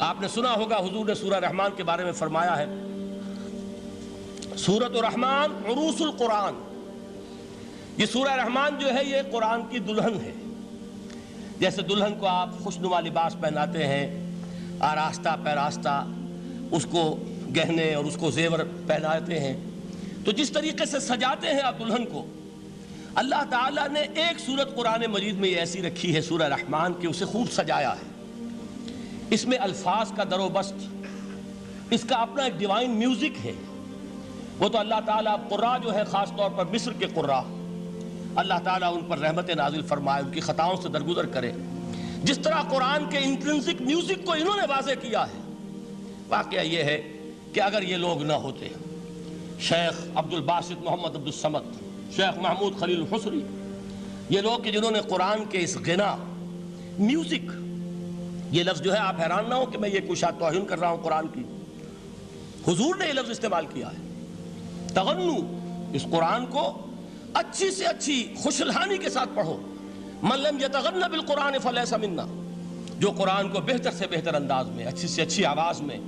آپ نے سنا ہوگا حضور نے سورہ رحمان کے بارے میں فرمایا ہے، سورۃ الرحمن عروس القرآن. یہ سورہ رحمان جو ہے یہ قرآن کی دلہن ہے. جیسے دلہن کو آپ خوشنما لباس پہناتے ہیں، آراستہ پیراستہ اس کو گہنے اور اس کو زیور پہناتے ہیں، تو جس طریقے سے سجاتے ہیں آپ دلہن کو، اللہ تعالیٰ نے ایک سورت قرآن مجید میں یہ ایسی رکھی ہے سورہ رحمان کہ اسے خوب سجایا ہے. اس میں الفاظ کا در و بست، اس کا اپنا ایک ڈیوائن میوزک ہے. وہ تو اللہ تعالیٰ قراء جو ہے خاص طور پر مصر کے قراء، اللہ تعالیٰ ان پر رحمت نازل فرمائے، ان کی خطاؤں سے درگزر کرے. جس طرح قرآن کے انٹرنسک میوزک کو انہوں نے واضح کیا ہے. واقعہ یہ ہے کہ اگر یہ لوگ نہ ہوتے، شیخ عبد الباسط محمد عبد الصمد، شیخ محمود خلیل الحصری، یہ لوگ کہ جنہوں نے قرآن کے اس غنا میوزک، یہ لفظ جو ہے آپ حیران نہ ہو کہ میں یہ کوئی شاید توہین کر رہا ہوں قرآن کی، حضور نے یہ لفظ استعمال کیا ہے. تغنو، اس قرآن کو اچھی سے اچھی خوشلہانی کے ساتھ پڑھو. من لم یتغن بالقرآن فلیس منا، جو قرآن کو بہتر سے بہتر انداز میں، اچھی سے اچھی آواز میں،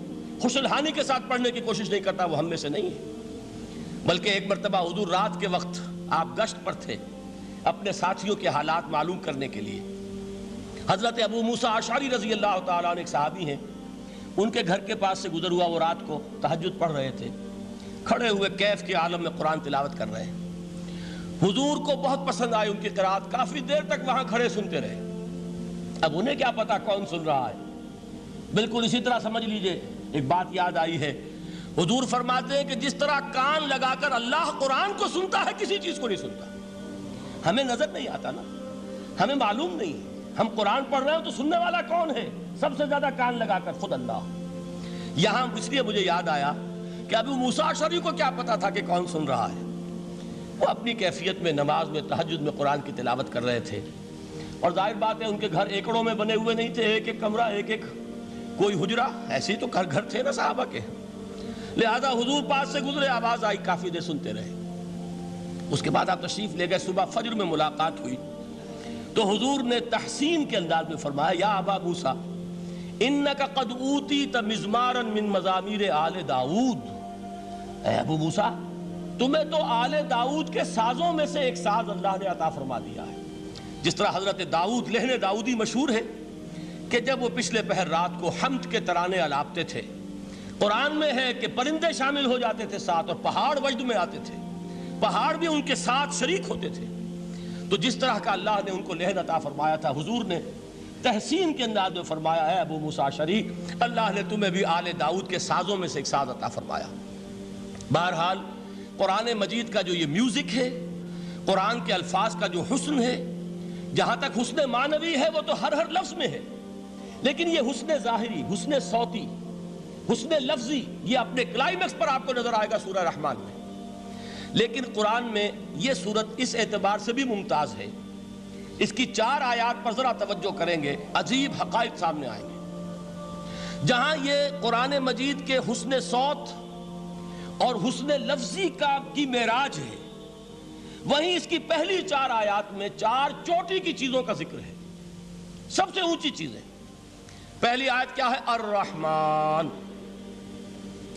خوشلہانی کے ساتھ پڑھنے کی کوشش نہیں کرتا، وہ ہم میں سے نہیں ہے. بلکہ ایک مرتبہ حضور رات کے وقت آپ گشت پر تھے اپنے ساتھیوں کے حالات معلوم کرنے کے لیے. حضرت ابو موسیٰ اشعری رضی اللہ تعالیٰ عنہ ایک صحابی ہیں، ان کے گھر کے پاس سے گزر ہوا، وہ رات کو تہجد پڑھ رہے تھے، کھڑے ہوئے کیف کے عالم میں قرآن تلاوت کر رہے ہیں. حضور کو بہت پسند آئی ان کی قرات، کافی دیر تک وہاں کھڑے سنتے رہے. اب انہیں کیا پتا کون سن رہا ہے. بالکل اسی طرح سمجھ لیجئے ایک بات یاد آئی ہے. حضور فرماتے ہیں کہ جس طرح کان لگا کر اللہ قرآن کو سنتا ہے، کسی چیز کو نہیں سنتا. ہمیں نظر نہیں آتا نا، ہمیں معلوم نہیں، ہم قرآن پڑھ رہے ہیں تو سننے والا کون ہے؟ سب سے زیادہ کان لگا کر خود اللہ. یہاں اس لیے مجھے یاد آیا کہ ابو موسیٰ اشعری کو کیا پتا تھا کہ کون سن رہا ہے. وہ اپنی کیفیت میں نماز میں تہجد میں قرآن کی تلاوت کر رہے تھے، اور ظاہر بات ہے ان کے گھر ایکڑوں میں بنے ہوئے نہیں تھے، ایک ایک کمرہ، ایک ایک کوئی حجرہ، ایسے ہی تو گھر تھے نا صحابہ کے. لہذا حضور پاس سے گزرے، آواز آئی، کافی دیر سنتے رہے. اس کے بعد آپ تشریف لے گئے، صبح فجر میں ملاقات ہوئی تو حضور نے تحسین کے انداز میں فرمایا، یا ابا موسیٰ انک قد اوتیت مزمارا من مزامیر آل داؤد. اے ابو موسیٰ، تمہیں تو آل داؤد کے سازوں میں سے ایک ساز اللہ نے عطا فرما دیا ہے. جس طرح حضرت داؤد، لہن داؤدی مشہور ہے کہ جب وہ پچھلے پہر رات کو حمد کے ترانے الاپتے تھے، قرآن میں ہے کہ پرندے شامل ہو جاتے تھے ساتھ، اور پہاڑ وجد میں آتے تھے، پہاڑ بھی ان کے ساتھ شریک ہوتے تھے. تو جس طرح کا اللہ نے ان کو لہن عطا فرمایا تھا، حضور نے تحسین کے انداز میں فرمایا ہے ابو موسیٰ اشعری، اللہ نے تمہیں بھی آل داؤد کے سازوں میں سے ایک ساز عطا فرمایا. بہرحال قرآن مجید کا جو یہ میوزک ہے، قرآن کے الفاظ کا جو حسن ہے، جہاں تک حسن معنوی ہے وہ تو ہر لفظ میں ہے، لیکن یہ حسن ظاہری، حسن صوتی، حسن لفظی، یہ اپنے کلائمیکس پر آپ کو نظر آئے گا سورہ رحمان میں. لیکن قرآن میں یہ سورت اس اعتبار سے بھی ممتاز ہے، اس کی 4 آیات پر ذرا توجہ کریں گے، عجیب حقائق سامنے آئیں گے. جہاں یہ قرآن مجید کے حسن صوت اور حسن لفظی کی معراج ہے، وہیں اس کی پہلی 4 آیات میں 4 چوٹی کی چیزوں کا ذکر ہے، سب سے اونچی چیزیں. پہلی آیت کیا ہے؟ الرحمن.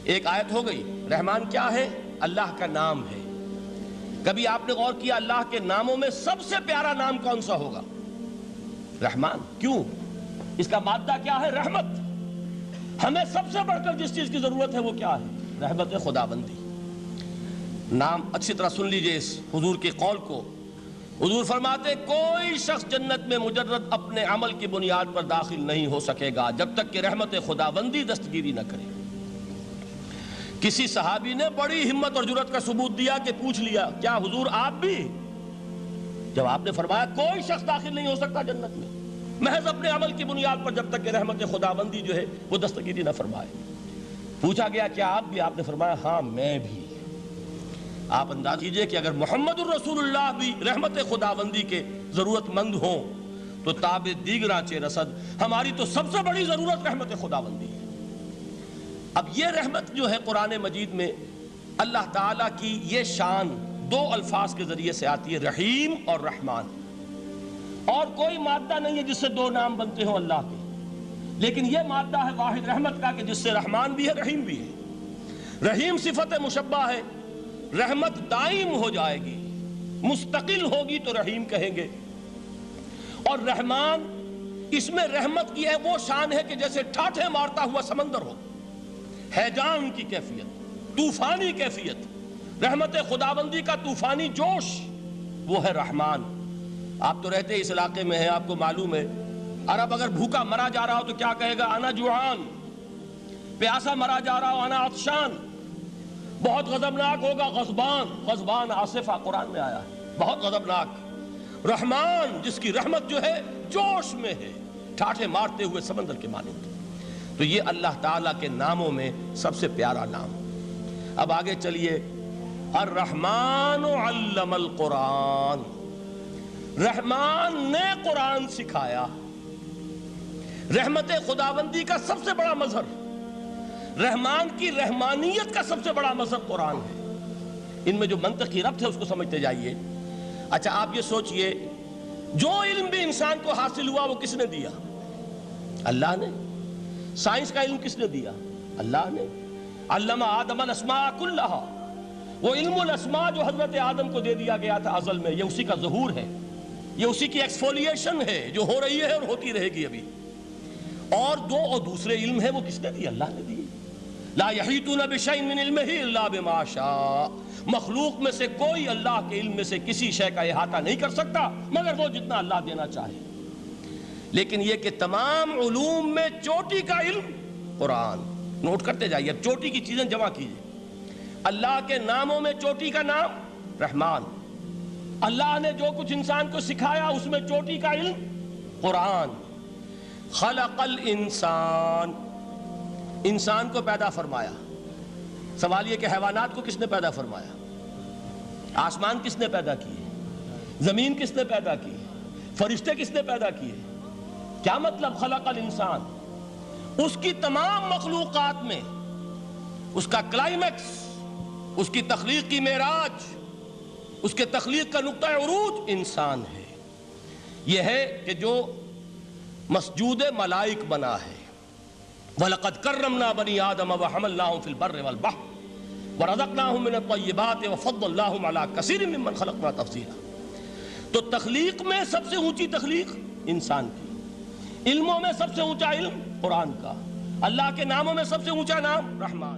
ایک آیت ہو گئی. رحمان کیا ہے؟ اللہ کا نام ہے. کبھی آپ نے غور کیا اللہ کے ناموں میں سب سے پیارا نام کون سا ہوگا؟ رحمان. کیوں؟ اس کا مادہ کیا ہے؟ رحمت. ہمیں سب سے بڑھ کر جس چیز کی ضرورت ہے وہ کیا ہے؟ رحمت خداوندی. نام اچھی طرح سن لیجئے اس حضور کے قول کو. حضور فرماتے کوئی شخص جنت میں مجرد اپنے عمل کی بنیاد پر داخل نہیں ہو سکے گا جب تک کہ رحمت خداوندی دستگیری نہ کرے. کسی صحابی نے بڑی ہمت اور جرأت کا ثبوت دیا کہ پوچھ لیا، کیا حضور آپ بھی؟ جب آپ نے فرمایا کوئی شخص داخل نہیں ہو سکتا جنت میں محض اپنے عمل کی بنیاد پر جب تک کہ رحمت خداوندی جو ہے وہ دستگیری نہ فرمائے. پوچھا گیا کیا آپ بھی؟ آپ نے فرمایا ہاں میں بھی. آپ انداز کیجئے کہ اگر محمد الرسول اللہ بھی رحمت خداوندی کے ضرورت مند ہوں تو تاب دیگراں چے رسد، ہماری تو سب سے بڑی ضرورت رحمت خداوندی ہے. اب یہ رحمت جو ہے قرآن مجید میں اللہ تعالیٰ کی یہ شان 2 الفاظ کے ذریعے سے آتی ہے، رحیم اور رحمان. اور کوئی مادہ نہیں ہے جس سے 2 نام بنتے ہوں اللہ کے. لیکن یہ مادہ ہے واحد رحمت کا کہ جس سے رحمان بھی ہے رحیم بھی ہے۔ رحیم صفت مشبہ ہے، رحمت دائم ہو جائے گی، مستقل ہوگی تو رحیم کہیں گے، اور رحمان اس میں رحمت کی ہے وہ شان ہے کہ جیسے ٹھاٹھے مارتا ہوا سمندر ہو، ہیجان کی کیفیت، طوفانی کیفیت، رحمت خداوندی کا طوفانی جوش، وہ ہے رحمان۔ آپ تو رہتے اس علاقے میں ہیں، آپ کو معلوم ہے عرب اگر بھوکا مرا جا رہا ہو تو کیا کہے گا؟ انا جوعان۔ پیاسا مرا جا رہا ہو انا عطشان۔ بہت غضبناک ہوگا غضبان، غضبان آصفہ قرآن میں آیا ہے، بہت غضبناک۔ رحمان جس کی رحمت جو ہے جوش میں ہے، ٹھاٹھے مارتے ہوئے سمندر کے مانند۔ تو یہ اللہ تعالیٰ کے ناموں میں سب سے پیارا نام۔ اب آگے چلیے، الرحمن علم القرآن، رحمان نے قرآن سکھایا۔ رحمت خداوندی کا سب سے بڑا مظہر، رحمان کی رحمانیت کا سب سے بڑا مظہر قرآن ہے۔ ان میں جو منطقی ربط ہے اس کو سمجھتے جائیے۔ اچھا آپ یہ سوچئے، جو علم بھی انسان کو حاصل ہوا وہ کس نے دیا؟ اللہ نے۔ سائنس کا علم کس نے دیا؟ اللہ نے۔ علم آدم الاسماء کلہا، وہ علم الاسماء جو حضرت آدم کو دے دیا گیا تھا ازل میں، یہ اسی کا ظہور ہے، یہ اسی کی ایکسفولیشن ہے جو ہو رہی ہے اور ہوتی رہے گی ابھی۔ اور دوسرے علم ہے وہ کس نے دی؟ اللہ نے دی۔ لا یحیطون بشیء من علمہ الا بما شاء، مخلوق میں سے کوئی اللہ کے علم میں سے کسی شے کا احاطہ نہیں کر سکتا مگر وہ جتنا اللہ دینا چاہے۔ لیکن یہ کہ تمام علوم میں چوٹی کا علم قرآن، نوٹ کرتے جائیے، اب چوٹی کی چیزیں جمع کیجئے۔ اللہ کے ناموں میں چوٹی کا نام رحمان، اللہ نے جو کچھ انسان کو سکھایا اس میں چوٹی کا علم قرآن۔ خلق الانسان، انسان کو پیدا فرمایا۔ سوال یہ کہ حیوانات کو کس نے پیدا فرمایا؟ آسمان کس نے پیدا کیے؟ زمین کس نے پیدا کی؟ فرشتے کس نے پیدا کیے؟ کیا مطلب خلق الانسان؟ اس کی تمام مخلوقات میں اس کا کلائمیکس، اس کی تخلیق کی معراج، اس کے تخلیق کا نقطہ عروج انسان ہے۔ یہ ہے کہ جو مسجود ملائک بنا ہے۔ وَلَقَدْ كَرَّمْنَا بَنِي آدَمَ وَحَمَلْنَاهُمْ فِي الْبَرِّ وَالْبَحْرِ وَرَزَقْنَاهُمْ مِنَ الطَّيِّبَاتِ وَفَضَّلْنَاهُمْ عَلَى كَثِيرٍ مِّمَّنْ خَلَقْنَا تَفْضِيلًا۔ تو تخلیق میں سب سے اونچی تخلیق انسان کی، علموں میں سب سے اونچا علم قرآن کا، اللہ کے ناموں میں سب سے اونچا نام رحمان۔